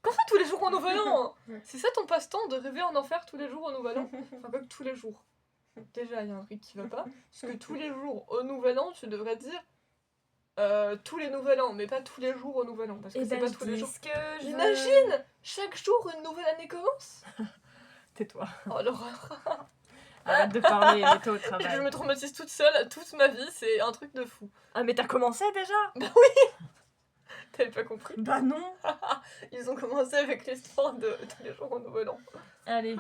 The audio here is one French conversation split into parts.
Qu'en fait tous les jours au nouvel an? C'est ça ton passe-temps, de rêver en enfer tous les jours au nouvel an? Enfin, pas que tous les jours. Déjà, il y a un truc qui va pas. Parce que tous les jours au nouvel an, tu devrais dire tous les nouvel an, mais pas tous les jours au nouvel an. Parce que c'est pas tous les jours. Ce que je Imagine! Chaque jour, une nouvelle année commence? Tais-toi. Oh l'horreur! Arrête de parler, mets-toi au Je travail. me traumatise toute seule, toute ma vie, c'est un truc de fou. Ah, mais t'as commencé déjà? Bah oui! T'avais pas compris? Bah non. Ils ont commencé avec l'histoire de tous les jours au nouvel an. Allez.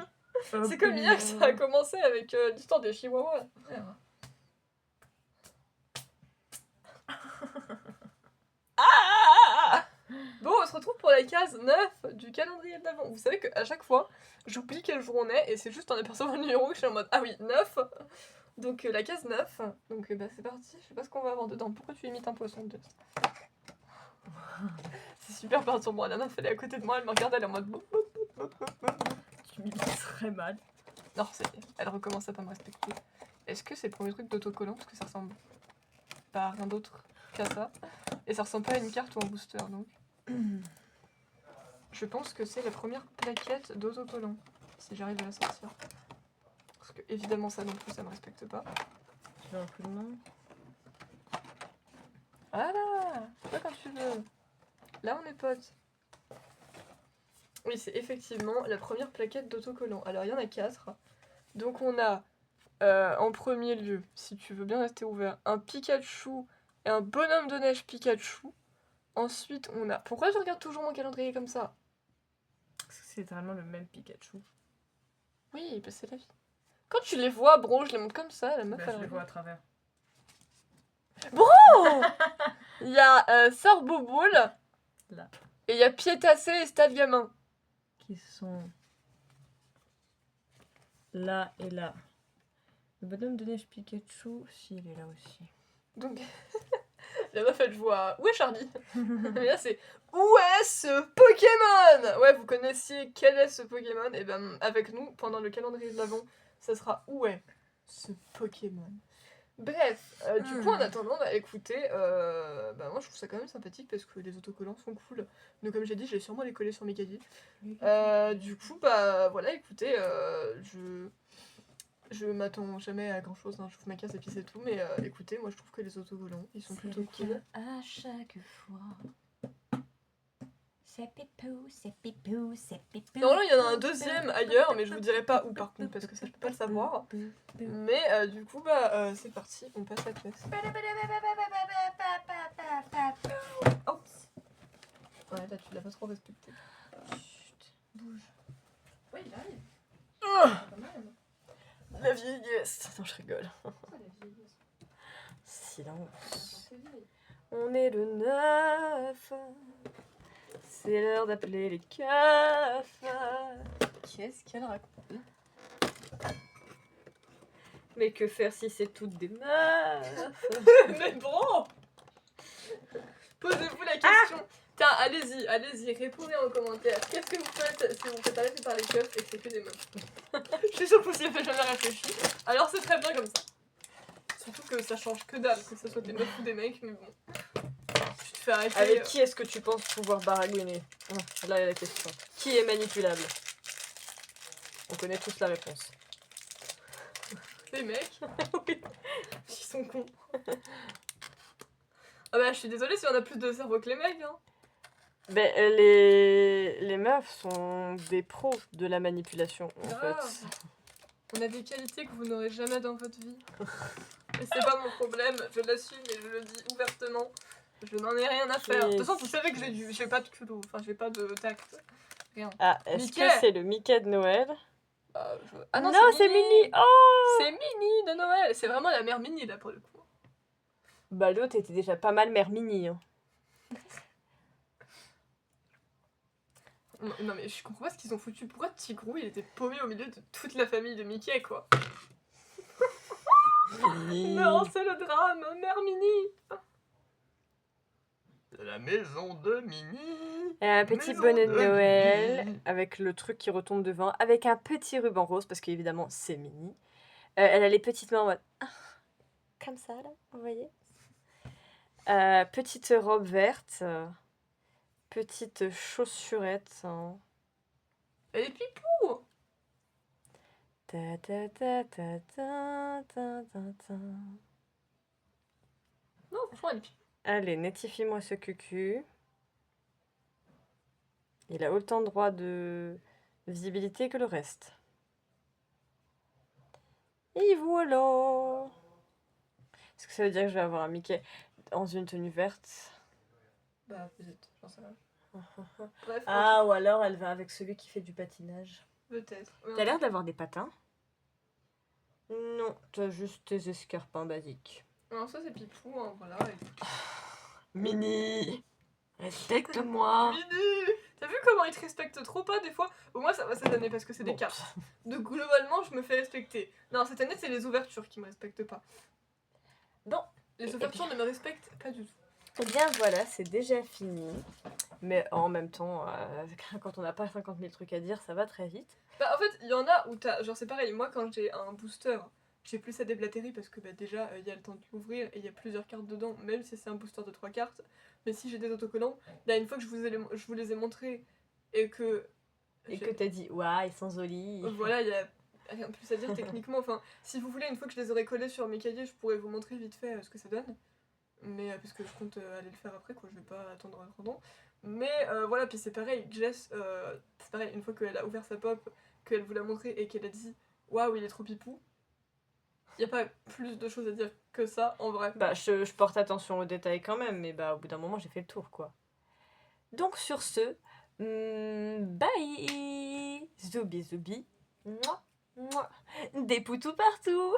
C'est comme hier que ça a commencé avec l'histoire des chihuahuas. Bon, on se retrouve pour la case 9 du calendrier de l'Avent. Vous savez qu'à chaque fois, j'oublie quel jour on est et c'est juste en apercevant le numéro que je suis en mode ah oui, 9. Donc la case 9. Donc bah, c'est parti, je sais pas ce qu'on va avoir dedans. Pourquoi tu imites un poisson de C'est super perturbant. La meuf elle est à côté de moi, elle me regarde, elle est en mode boum, boum, boum, boum, boum, boum. Tu m'imites très mal. Non, elle recommence à pas me respecter. Est-ce que c'est le premier truc d'autocollant? Parce que ça ressemble pas à rien d'autre qu'à ça. Et ça ressemble pas à une carte ou un booster donc. Je pense que c'est la première plaquette d'autocollant. Si j'arrive à la sortir. Parce que évidemment ça non plus ça me respecte pas. Tu veux un coup de main? Voilà! Pas quand tu veux. Là on est potes. Oui, c'est effectivement la première plaquette d'autocollant. Alors il y en a 4. Donc on a en premier lieu, si tu veux bien rester ouvert, un Pikachu et un bonhomme de neige Pikachu. Ensuite on a... Pourquoi je regarde toujours mon calendrier comme ça? Parce que c'est littéralement le même Pikachu. Oui, bah c'est la vie. Quand tu les vois, bro, je les montre comme ça, la meuf Bah, elle je les rigole. vois à travers. Il y a Sorboboule. Là. Et il y a Piétassé et Stade Gamin. Qui sont là et là. Le bonhomme de neige Pikachu, si, il est là aussi. Donc, la meuf elle joue à où est Charlie? Et là c'est où est ce Pokémon? Ouais, vous connaissiez quel est ce Pokémon? Et ben avec nous, pendant le calendrier de l'Avent, ça sera où est ce Pokémon? Bref, du coup en attendant, bah écoutez, bah moi je trouve ça quand même sympathique parce que les autocollants sont cool. Donc comme j'ai dit, je vais sûrement les coller sur mes cahiers. Du coup, bah voilà, écoutez, je m'attends jamais à grand chose, hein. J'ouvre ma case et puis c'est tout, mais écoutez, moi je trouve que les autocollants, ils sont plutôt cool. À chaque fois. C'est pipou, c'est pipou, c'est pipou. Normalement, il y en a un deuxième ailleurs, mais je vous dirai pas où par contre, parce que ça je peux pas le savoir. Mais du coup, bah c'est parti, on passe à la classe. Oups. Ouais, là tu l'as pas trop respecté. Chut, bouge. Oui, il arrive. Pas mal. La vieillesse. Non, je rigole. Silence. On est le 9. C'est l'heure d'appeler les keufs. Qu'est-ce qu'elle raconte? Mais que faire si c'est toutes des meufs? Mais bon! Posez-vous la question. Tiens, allez-y, répondez en commentaire. Qu'est-ce que vous faites si vous faites arrêter par les keufs et que c'est que des meufs? Je suis sûre que vous y avez jamais réfléchi. Alors c'est très bien comme ça. Surtout que ça change que dalle, que ce soit des meufs ou des mecs, mais bon. Tu te fais arrêter. Avec qui est-ce que tu penses pouvoir baragouiner? Là est la question. Qui est manipulable? On connaît tous la réponse. Les mecs? Oui. Ils sont cons. Ah bah je suis désolée si on a plus de cerveau que les mecs, hein. Ben, les meufs sont des pros de la manipulation, en Grave. fait. On a des qualités que vous n'aurez jamais dans votre vie. Et c'est pas mon problème, je l'assume et je le dis ouvertement. Je n'en ai rien à faire. De toute façon, vous savez que j'ai pas de culot, enfin j'ai pas de tact. Rien. Ah, est-ce Mickey. que c'est le Mickey de Noël? Ah non, c'est Minnie. Oh! C'est Minnie de Noël. C'est vraiment la mère Minnie là pour le coup. Bah l'autre était déjà pas mal mère Minnie. Hein. Non mais je comprends pas ce qu'ils ont foutu. Pourquoi Tigrou il était paumé au milieu de toute la famille de Mickey quoi? Non, c'est le drame, mère Minnie. De la maison de Minnie. Un petit Maison bonnet de de Noël Minnie. avec le truc qui retombe devant, avec un petit ruban rose parce qu'évidemment c'est Minnie. Elle a les petites mains en mode comme ça là, vous voyez. Petite robe verte. petite chaussurette. Hein. Elle est pipou. Ta ta ta ta ta ta ta ta. Non, franchement, elle est pipou. Allez, netifie-moi ce cucu. Il a autant droit de visibilité que le reste. Et voilà. Est-ce que ça veut dire que je vais avoir un Mickey dans une tenue verte? Bah, peut-être, j'en sais rien. Bref, Ah, ou alors elle va avec celui qui fait du patinage. peut-être. Ouais, T'as l'air d'avoir des patins? Non, t'as juste tes escarpins basiques. non, ça c'est pipou, hein, voilà. Mini, respecte-moi. Mini, t'as vu comment il te respecte trop pas des fois? Au moins ça va cette année parce que c'est des Bon. cartes. Donc globalement, je me fais respecter. Non, cette année, c'est les ouvertures qui me respectent pas. Bon. Les ouvertures ne me respectent pas du tout. Eh bien voilà, c'est déjà fini. Mais en même temps, quand on n'a pas 50 000 trucs à dire, ça va très vite. Bah en fait, il y en a où t'as... Genre c'est pareil, moi quand j'ai un booster, j'ai plus à déblatérer parce que bah, déjà, il y a le temps de l'ouvrir et il y a plusieurs cartes dedans, même si c'est un booster de 3 cartes. Mais si j'ai des autocollants, là une fois que je vous les ai montrés et que... Et que t'as dit, waouh, ils sont jolis. Voilà, il y a rien de plus à dire techniquement. Enfin, si vous voulez, une fois que je les aurai collés sur mes cahiers, je pourrais vous montrer vite fait ce que ça donne. Mais parce que je compte aller le faire après, quoi, je vais pas attendre un temps. Mais voilà, puis c'est pareil, Jess, c'est pareil, une fois qu'elle a ouvert sa pop, qu'elle vous l'a montré et qu'elle a dit waouh, il est trop pipou, y a pas plus de choses à dire que ça en vrai. Bah, je porte attention aux détails quand même, mais bah, au bout d'un moment, j'ai fait le tour, quoi. Donc, sur ce, bye! Zoubi zoubi. Mouah, mouah. Des poutous partout!